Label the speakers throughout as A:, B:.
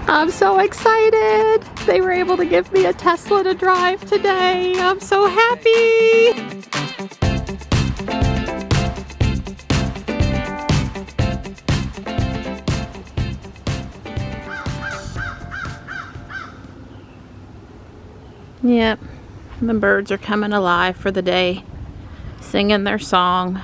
A: I'm so excited. They were able to give me a Tesla to drive today. I'm so happy. Yep, the birds are coming alive for the day, singing their song,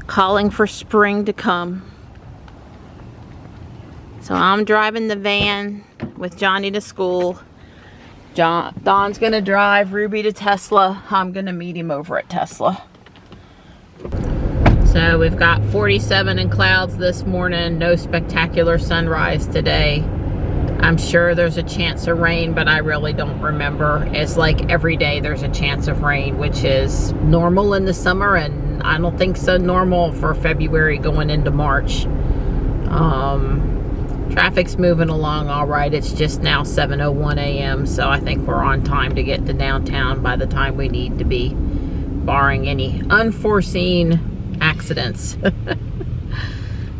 A: calling for spring to come. So I'm driving the van with Johnny to school. Don's gonna drive Ruby to Tesla. I'm gonna meet him over at Tesla. So we've got 47 in clouds this morning, no spectacular sunrise today. I'm sure there's a chance of rain, but I really don't remember. It's like every day there's a chance of rain, which is normal in the summer, and I don't think so normal for February going into March. Traffic's moving along all right. It's just now 7:01 a.m., so I think we're on time to get to downtown by the time we need to be, barring any unforeseen accidents.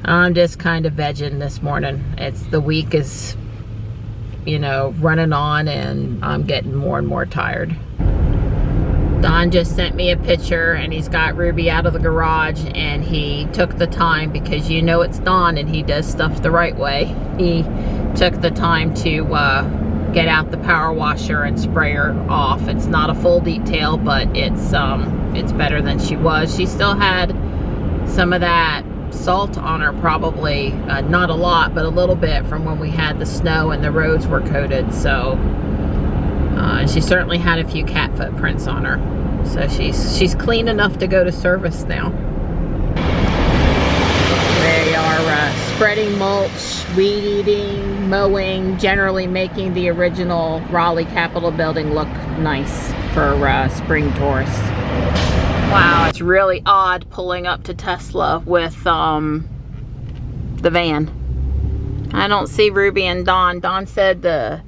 A: I'm just kind of vegging this morning. The week is, you know, running on, and I'm getting more and more tired. Don just sent me a picture, and he's got Ruby out of the garage, and he took the time, because you know it's Don and he does stuff the right way. He took the time to get out the power washer and spray her off. It's not a full detail, but it's better than she was. She still had some of that salt on her, probably not a lot, but a little bit from when we had the snow and the roads were coated. So she certainly had a few cat footprints on her, so she's clean enough to go to service now. They are spreading mulch, weed eating, mowing, generally making the original Raleigh Capitol building look nice for spring tourists. Wow, it's really odd pulling up to Tesla with the van. I don't see Ruby and Don. Don said the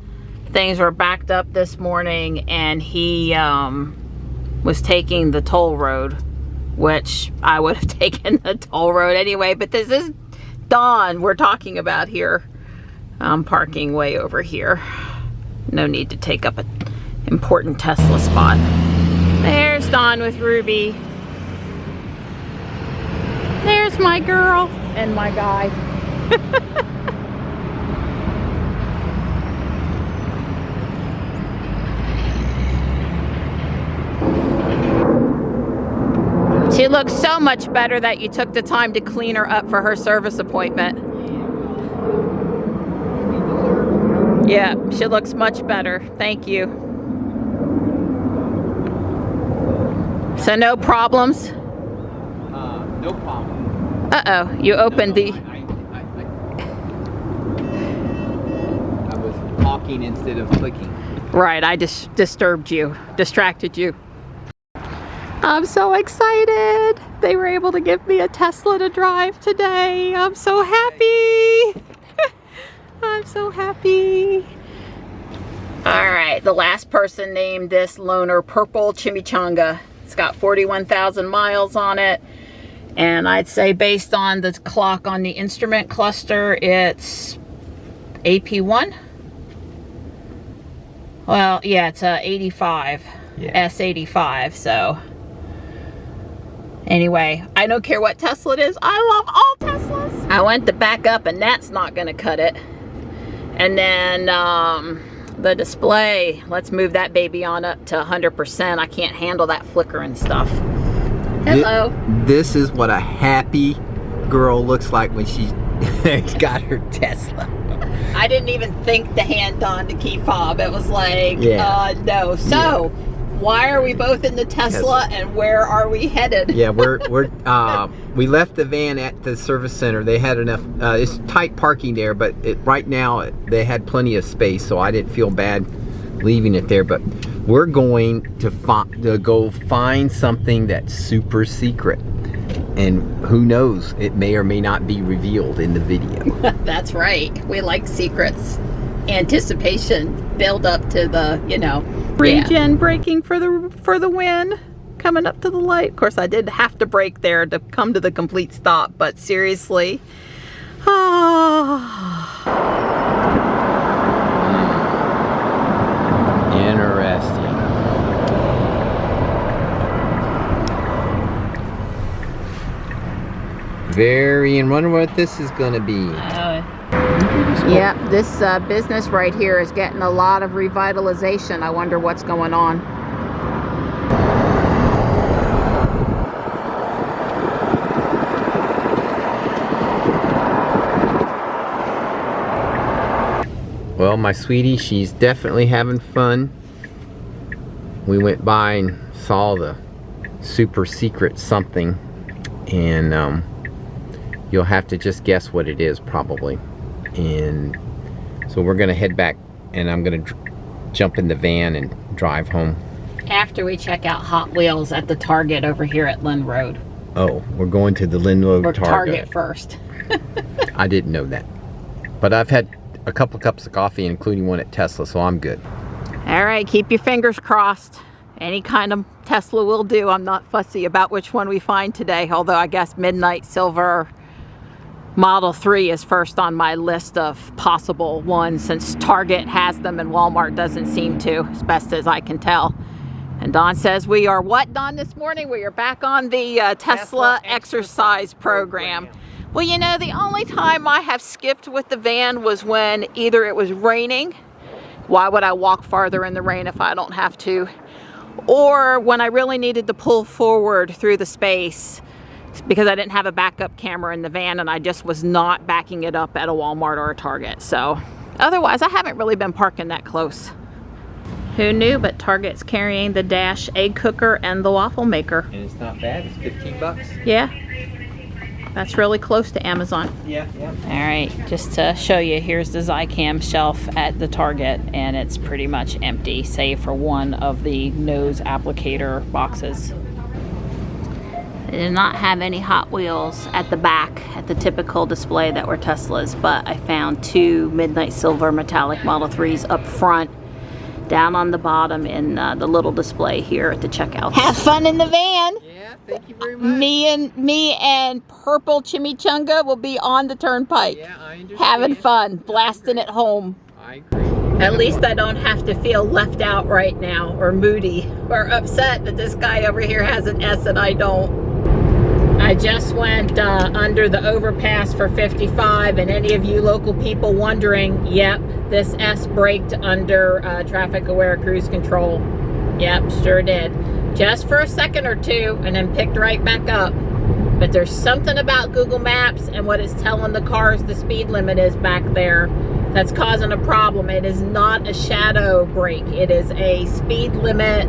A: things were backed up this morning, and he was taking the toll road, which I would have taken the toll road anyway, but this is Don we're talking about here. I'm parking way over here. No need to take up an important Tesla spot. There's Don with Ruby. There's my girl and my guy. She looks so much better that you took the time to clean her up for her service appointment. Yeah, she looks much better. Thank you. So no problems?
B: No problem.
A: Uh-oh, you opened the...
B: I was talking instead of clicking.
A: Right, I just distracted you. I'm so excited. They were able to give me a Tesla to drive today. I'm so happy. I'm so happy. All right, the last person named this loaner Purple Chimichanga. It's got 41,000 miles on it. And I'd say based on the clock on the instrument cluster, it's AP1. Well, yeah, it's a 85, yeah. S85, so. Anyway, I don't care what Tesla it is. I love all Teslas. I went to back up, and that's not gonna cut it. And then the display, let's move that baby on up to 100%. I can't handle that flickering stuff. Hello.
B: This is what a happy girl looks like when she's got her Tesla.
A: I didn't even think to hand on the key fob. It was like, no. So, why are we both in the Tesla, and where are we headed?
B: Yeah, we left the van at the service center. They had enough, it's tight parking there, but right now they had plenty of space, so I didn't feel bad leaving it there. But we're going to go find something that's super secret. And who knows, it may or may not be revealed in the video.
A: That's right. We like secrets. Anticipation, build up to the, regen braking for the win. Coming up to the light. Of course, I did have to brake there to come to the complete stop, but seriously.
B: Ian, wonder what this is going to be.
A: Yeah, this business right here is getting a lot of revitalization. I wonder what's going on.
B: Well, my sweetie, she's definitely having fun. We went by and saw the super secret something, and you'll have to just guess what it is probably. And so we're gonna head back, and I'm gonna jump in the van and drive home. After we check out Hot Wheels at the Target over here at Lynn Road. Oh, we're going to the Lynn Road
A: Target first.
B: I didn't know that. But I've had a couple cups of coffee, including one at Tesla, so I'm good.
A: All right, keep your fingers crossed. Any kind of Tesla will do. I'm not fussy about which one we find today, although I guess Midnight Silver Model 3 is first on my list of possible ones, since Target has them and Walmart doesn't seem to, as best as I can tell. And Don says we are what, Don, this morning? We are back on the Tesla exercise program. Well, you know, the only time I have skipped with the van was when either it was raining. Why would I walk farther in the rain if I don't have to? Or when I really needed to pull forward through the space because I didn't have a backup camera in the van and I just was not backing it up at a Walmart or a Target. So otherwise, I haven't really been parking that close. Who knew, but Target's carrying the Dash egg cooker and the waffle maker.
B: And it's not bad, it's 15 bucks.
A: Yeah. That's really close to Amazon.
B: Yeah.
A: All right, just to show you, here's the Zycam shelf at the Target, and it's pretty much empty, save for one of the nose applicator boxes. They did not have any Hot Wheels at the back at the typical display that were Teslas, but I found two Midnight Silver metallic Model 3s up front, down on the bottom in the little display here at the checkouts. Have fun in the van.
B: Yeah, thank you very much.
A: Me and Purple Chimichanga will be on the turnpike.
B: Yeah, I understand.
A: Having fun, blasting it home.
B: I agree.
A: At least I don't have to feel left out right now, or moody, or upset that this guy over here has an S and I don't. I just went under the overpass for 55, and any of you local people wondering, yep, this S braked under traffic aware cruise control. Yep, sure did. Just for a second or two, and then picked right back up. But there's something about Google Maps and what it's telling the cars the speed limit is back there that's causing a problem. It is not a shadow brake. It is a speed limit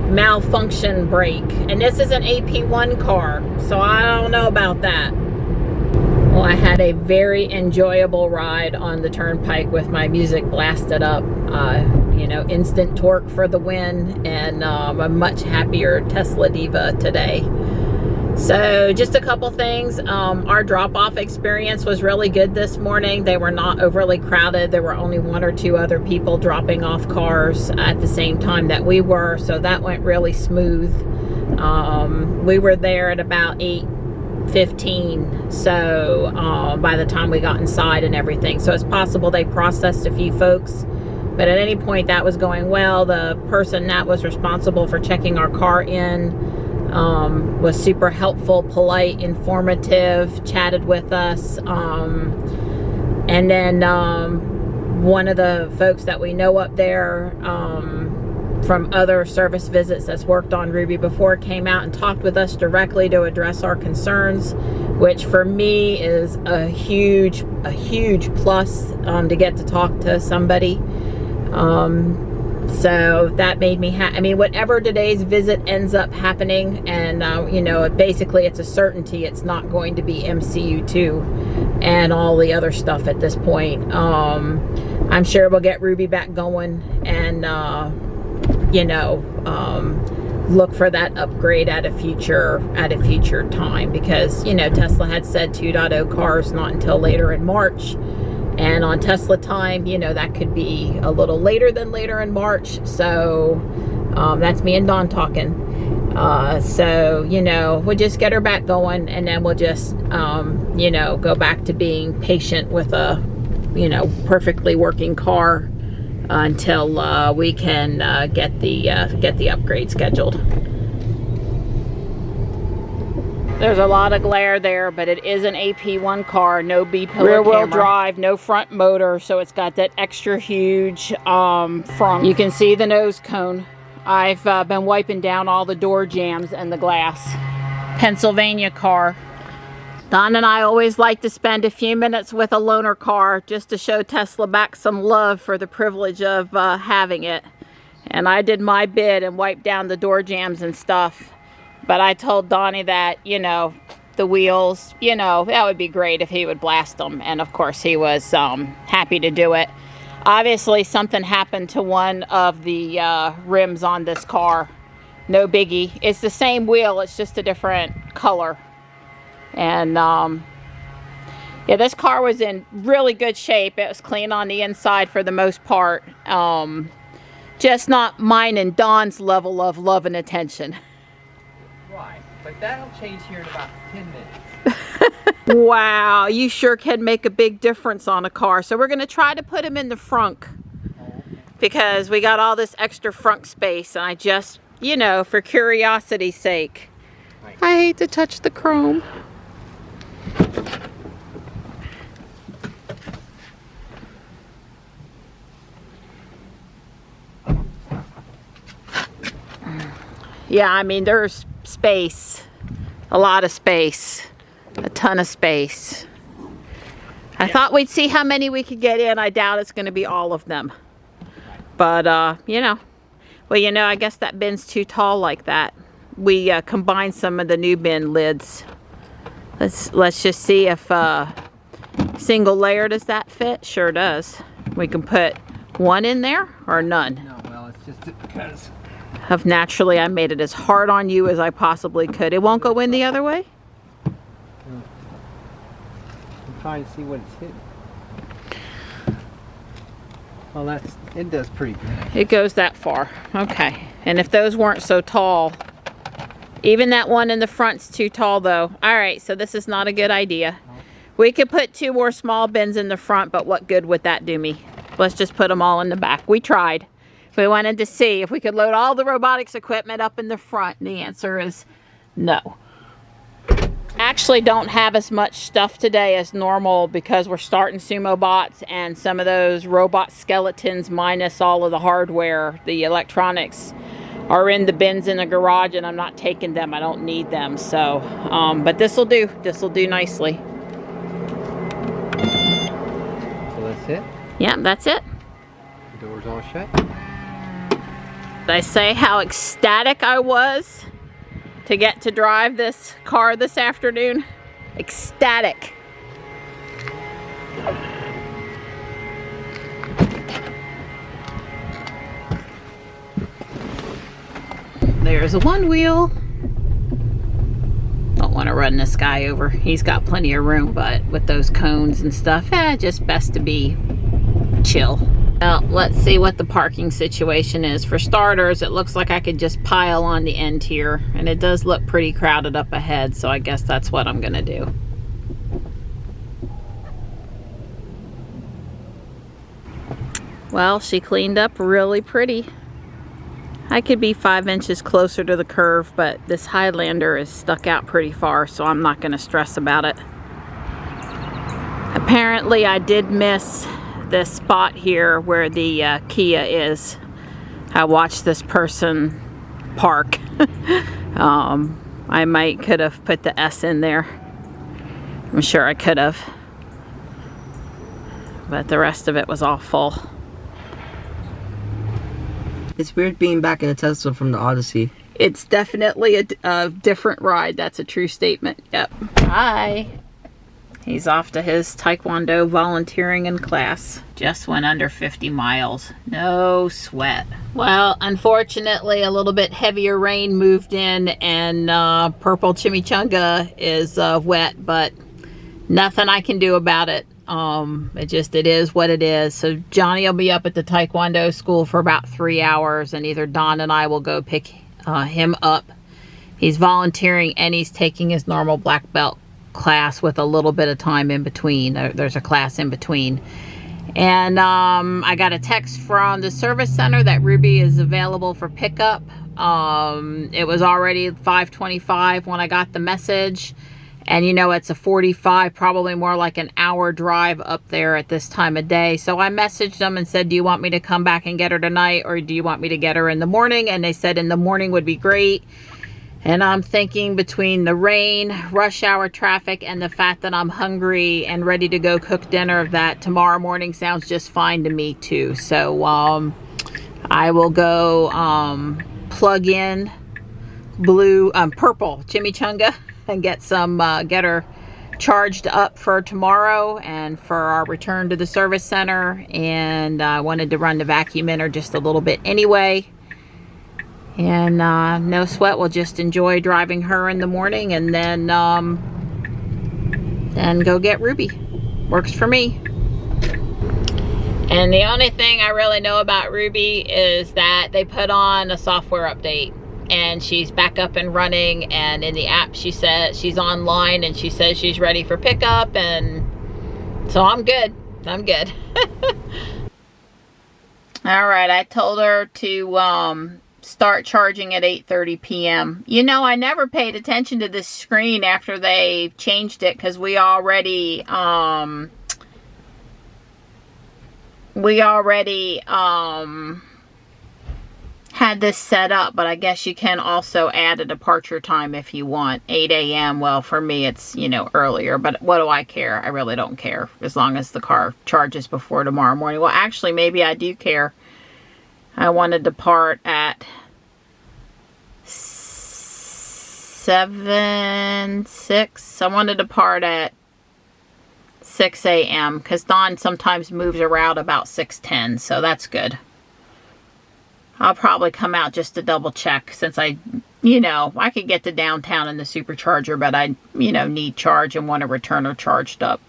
A: malfunction brake. And this is an AP1 car, so I don't know about that. Well, I had a very enjoyable ride on the turnpike with my music blasted up. You know, instant torque for the win, and a much happier Tesla Diva today. So just a couple things. Our drop-off experience was really good this morning. They were not overly crowded. There were only one or two other people dropping off cars at the same time that we were, so that went really smooth. We were there at about 8:15, so by the time we got inside and everything. So it's possible they processed a few folks, but at any point that was going well. The person that was responsible for checking our car in was super helpful, polite, informative, chatted with us. And then one of the folks that we know up there from other service visits that's worked on Ruby before came out and talked with us directly to address our concerns, which for me is a huge plus to get to talk to somebody. So that made me happy. I mean, whatever today's visit ends up happening, and you know, basically it's a certainty it's not going to be MCU2 and all the other stuff at this point. I'm sure we'll get Ruby back going, and you know, look for that upgrade at a future time, because, you know, Tesla had said 2.0 cars not until later in March. And on Tesla time, you know, that could be a little later than later in March. So that's me and Dawn talking. So, you know, we'll just get her back going, and then we'll just, you know, go back to being patient with a, you know, perfectly working car until we can get the upgrade scheduled. There's a lot of glare there, but it is an AP1 car, no B-pillar rear wheel drive, no front motor, so it's got that extra huge front. You can see the nose cone. I've been wiping down all the door jambs and the glass. Pennsylvania car. Don and I always like to spend a few minutes with a loaner car just to show Tesla back some love for the privilege of having it. And I did my bit and wiped down the door jambs and stuff. But I told Donnie that, you know, the wheels, you know, that would be great if he would blast them. And of course he was happy to do it. Obviously something happened to one of the rims on this car. No biggie. It's the same wheel, it's just a different color. And yeah, this car was in really good shape. It was clean on the inside for the most part. Just not mine and Don's level of love and attention.
B: Right, but that'll change here in about 10 minutes.
A: Wow, you sure can make a big difference on a car. So we're going to try to put him in the frunk because we got all this extra frunk space, and I just, you know, for curiosity's sake. Right. I hate to touch the chrome. Yeah, I mean, there's space, a lot of space, a ton of space. I thought we'd see how many we could get in. I doubt it's going to be all of them. But, you know, well, you know, I guess that bin's too tall like that. We combined some of the new bin lids. Let's just see if single layer, does that fit? Sure does. We can put one in there or none.
B: No, well, it's just because
A: naturally I made it as hard on you as I possibly could. It won't go in the other way?
B: I'm trying to see what it's hitting. Well, it does pretty good.
A: It goes that far. Okay. And if those weren't so tall, even that one in the front's too tall though. All right, so this is not a good idea. We could put 2 more small bins in the front, but what good would that do me? Let's just put them all in the back. We tried. We wanted to see if we could load all the robotics equipment up in the front. And the answer is no. Actually don't have as much stuff today as normal because we're starting sumo bots, and some of those robot skeletons minus all of the hardware, the electronics, are in the bins in the garage, and I'm not taking them. I don't need them. So, but this will do. This will do nicely.
B: So that's it?
A: Yeah, that's it.
B: The door's all shut.
A: Did I say how ecstatic I was to get to drive this car this afternoon? Ecstatic. There's a one wheel. Don't want to run this guy over. He's got plenty of room, but with those cones and stuff, just best to be chill. Now, let's see what the parking situation is. For starters, it looks like I could just pile on the end here, and it does look pretty crowded up ahead, so I guess that's what I'm gonna do. Well, she cleaned up really pretty. I could be 5 inches closer to the curve, but this Highlander is stuck out pretty far, so I'm not gonna stress about it. Apparently, I did miss this spot here where the Kia is. I watched this person park. I could have put the S in there. I'm sure I could have. But the rest of it was all full.
C: It's weird being back in a Tesla from the Odyssey.
A: It's definitely a different ride. That's a true statement. Yep. Hi. He's off to his Taekwondo volunteering in class. Just went under 50 miles. No sweat. Well, unfortunately, a little bit heavier rain moved in, and purple chimichanga is wet, but nothing I can do about it. It is what it is. So Johnny will be up at the Taekwondo school for about 3 hours, and either Don and I will go pick him up. He's volunteering, and he's taking his normal black belt class with a little bit of time in between. There's a class in between. And I got a text from the service center that Ruby is available for pickup It was already 5:25 when I got the message. And you know, it's a 45, probably more like an hour drive up there at this time of day. So I messaged them and said, do you want me to come back and get her tonight, or do you want me to get her in the morning? And they said in the morning would be great. And I'm thinking, between the rain, rush hour traffic, and the fact that I'm hungry and ready to go cook dinner, that tomorrow morning sounds just fine to me too. So I will go plug in purple chimichanga and get her charged up for tomorrow and for our return to the service center. And I wanted to run the vacuum in her just a little bit anyway. And no sweat, we'll just enjoy driving her in the morning, and then go get Ruby. Works for me. And the only thing I really know about Ruby is that they put on a software update, and she's back up and running, and in the app she says she's online and she says she's ready for pickup, and so I'm good. I'm good. All right, I told her to start charging at 8:30 p.m. You know, I never paid attention to this screen after they changed it, because we already had this set up, but I guess you can also add a departure time if you want. 8 a.m. Well, for me it's, you know, earlier, but what do I care? I really don't care, as long as the car charges before tomorrow morning. Well, actually, maybe I do care. I want to depart at 6. I want to depart at 6 a.m. because Dawn sometimes moves around about 6:10, so that's good. I'll probably come out just to double check, since I could get to downtown in the supercharger, but I, need charge and want to return her charged up.